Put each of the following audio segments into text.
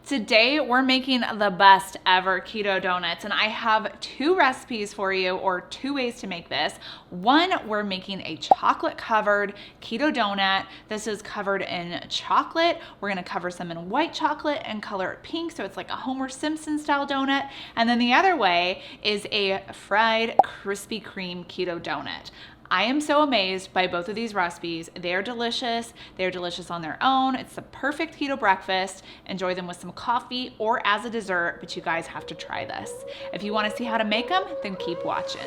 Today we're making the best ever keto donuts, and I have two recipes for you, or two ways to make this. One, we're making a chocolate covered keto donut. This is covered in chocolate. We're gonna cover some in white chocolate and color it pink so it's like a Homer Simpson style donut. And then the other way is a fried Krispy Kreme keto donut. I am so amazed by both of these recipes. They're delicious. They're delicious on their own. It's the perfect keto breakfast. Enjoy them with some coffee or as a dessert, but you guys have to try this. If you want to see how to make them, then keep watching.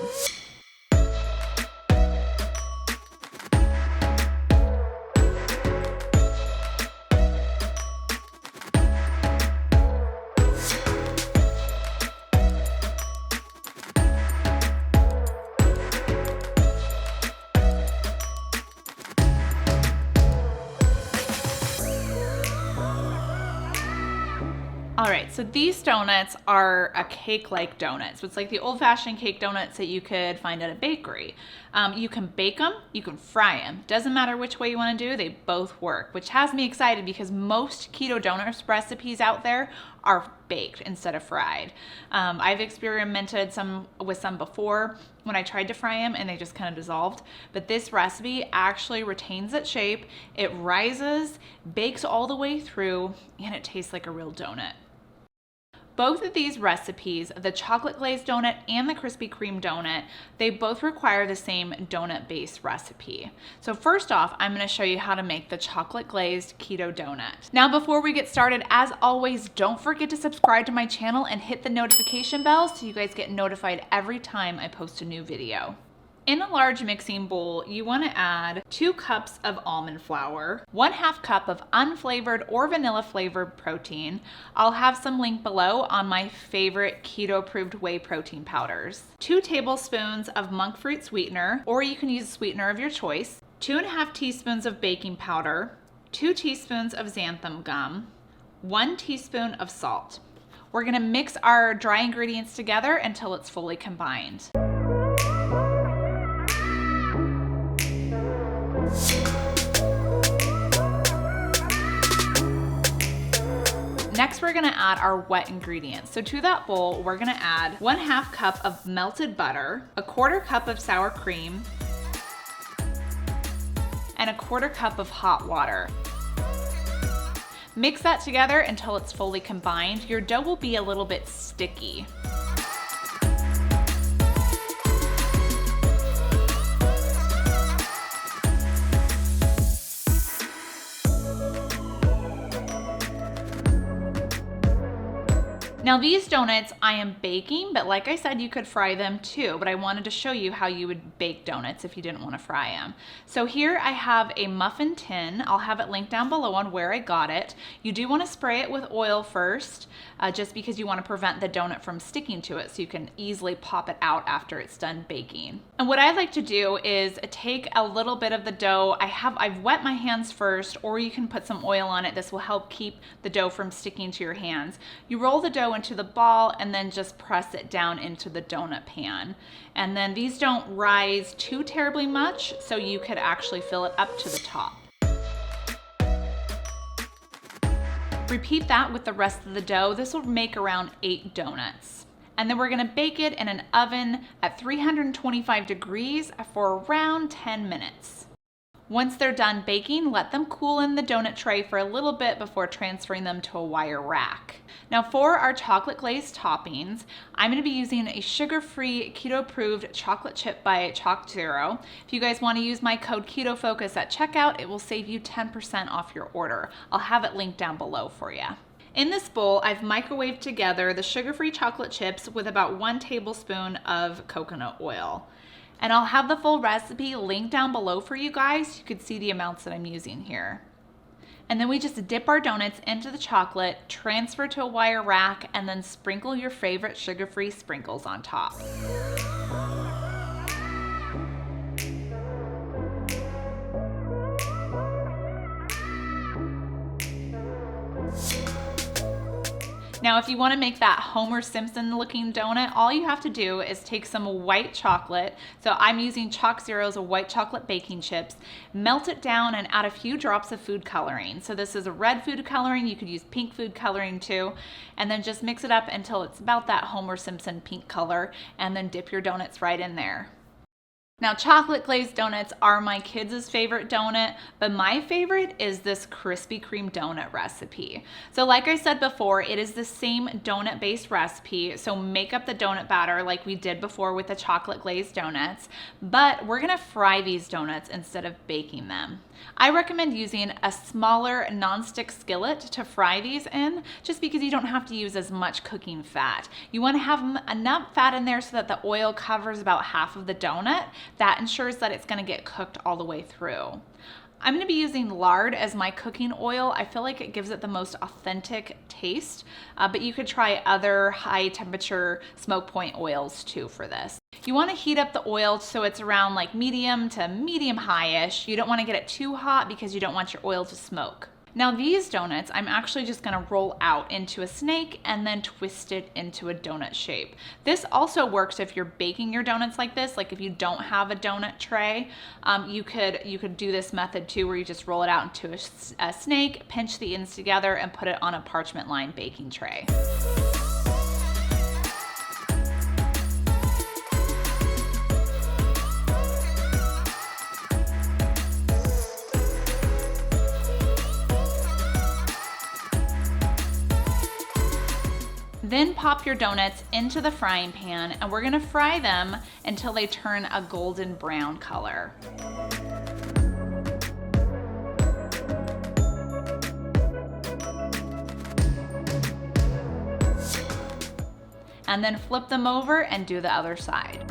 All right, so these donuts are a cake-like donut. So it's like the old-fashioned cake donuts that you could find at a bakery. You can bake them, you can fry them. Doesn't matter which way you want to do, they both work, which has me excited because most keto donut recipes out there are baked instead of fried. I've experimented with some before when I tried to fry them and they just kind of dissolved. But this recipe actually retains its shape, it rises, bakes all the way through, and it tastes like a real donut. Both of these recipes, the chocolate glazed donut and the Krispy Kreme donut, they both require the same donut-based recipe. So first off, I'm going to show you how to make the chocolate glazed keto donut. Now before we get started, as always, don't forget to subscribe to my channel and hit the notification bell so you guys get notified every time I post a new video. In a large mixing bowl, you want to add 2 cups of almond flour, 1/2 cup of unflavored or vanilla flavored protein. I'll have some link below on my favorite keto approved whey protein powders, 2 tablespoons of monkfruit sweetener, or you can use a sweetener of your choice, 2.5 teaspoons of baking powder, 2 teaspoons of xanthan gum, 1 teaspoon of salt. We're going to mix our dry ingredients together until it's fully combined. Next, we're gonna add our wet ingredients. So to that bowl, we're gonna add 1/2 cup of melted butter, 1/4 cup of sour cream, and 1/4 cup of hot water. Mix that together until it's fully combined. Your dough will be a little bit sticky. Now these donuts I am baking, but like I said, you could fry them too, but I wanted to show you how you would bake donuts if you didn't want to fry them. So here I have a muffin tin. I'll have it linked down below on where I got it. You do want to spray it with oil first, just because you want to prevent the donut from sticking to it so you can easily pop it out after it's done baking. And what I like to do is take a little bit of the dough. I've wet my hands first, or you can put some oil on it. This will help keep the dough from sticking to your hands. You roll the dough into the ball and then just press it down into the donut pan. And then these don't rise too terribly much, so you could actually fill it up to the top. Repeat that with the rest of the dough. This will make around 8 donuts. And then we're gonna bake it in an oven at 325 degrees for around 10 minutes. Once they're done baking, let them cool in the donut tray for a little bit before transferring them to a wire rack. Now for our chocolate glazed toppings, I'm going to be using a sugar-free keto-approved chocolate chip by ChocZero. If you guys want to use my code KETOFOCUS at checkout, it will save you 10% off your order. I'll have it linked down below for you. In this bowl, I've microwaved together the sugar-free chocolate chips with about 1 tablespoon of coconut oil. And I'll have the full recipe linked down below for you guys. You could see the amounts that I'm using here. And then we just dip our donuts into the chocolate, transfer to a wire rack, and then sprinkle your favorite sugar-free sprinkles on top. Now, if you want to make that Homer Simpson looking donut, all you have to do is take some white chocolate. So I'm using ChocZero's white chocolate baking chips, melt it down and add a few drops of food coloring. So this is a red food coloring. You could use pink food coloring too. And then just mix it up until it's about that Homer Simpson pink color, and then dip your donuts right in there. Now, chocolate glazed donuts are my kids' favorite donut, but my favorite is this Krispy Kreme donut recipe. So like I said before, it is the same donut-based recipe, so make up the donut batter like we did before with the chocolate glazed donuts, but we're gonna fry these donuts instead of baking them. I recommend using a smaller nonstick skillet to fry these in, just because you don't have to use as much cooking fat. You wanna have enough fat in there so that the oil covers about half of the donut. That ensures that it's gonna get cooked all the way through. I'm gonna be using lard as my cooking oil. I feel like it gives it the most authentic taste, but you could try other high temperature smoke point oils too for this. You wanna heat up the oil so it's around like medium to medium high-ish. You don't wanna get it too hot because you don't want your oil to smoke. Now these donuts, I'm actually just gonna roll out into a snake and then twist it into a donut shape. This also works if you're baking your donuts like this, like if you don't have a donut tray, you could do this method too, where you just roll it out into a snake, pinch the ends together, and put it on a parchment lined baking tray. Then pop your donuts into the frying pan, and we're gonna fry them until they turn a golden brown color. And then flip them over and do the other side.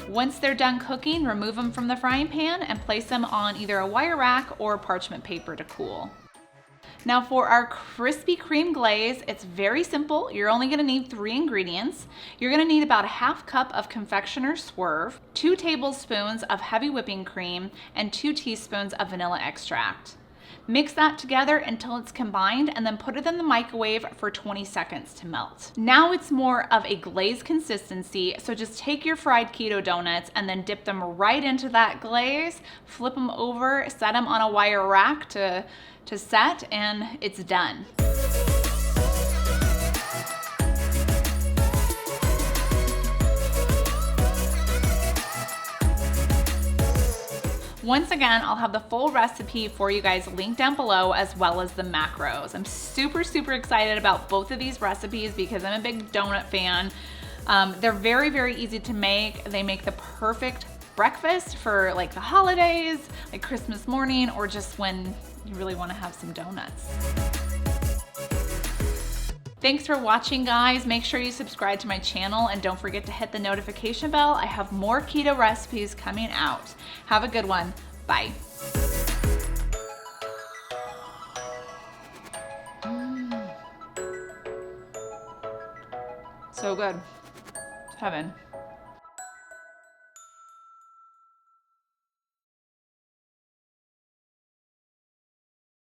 Once they're done cooking, remove them from the frying pan and place them on either a wire rack or parchment paper to cool. Now for our Krispy Kreme glaze, it's very simple. You're only gonna need 3 ingredients. You're gonna need about a half cup of confectioner's swerve, 2 tablespoons of heavy whipping cream, and 2 teaspoons of vanilla extract. Mix that together until it's combined, and then put it in the microwave for 20 seconds to melt. Now it's more of a glaze consistency, so just take your fried keto donuts and then dip them right into that glaze, flip them over, set them on a wire rack to set, and it's done. Once again, I'll have the full recipe for you guys linked down below, as well as the macros. I'm super, super excited about both of these recipes because I'm a big donut fan. They're very, very easy to make. They make the perfect breakfast for like the holidays, like Christmas morning, or just when you really want to have some donuts. Thanks for watching, guys. Make sure you subscribe to my channel and don't forget to hit the notification bell. I have more keto recipes coming out. Have a good one. Bye. So good. It's heaven.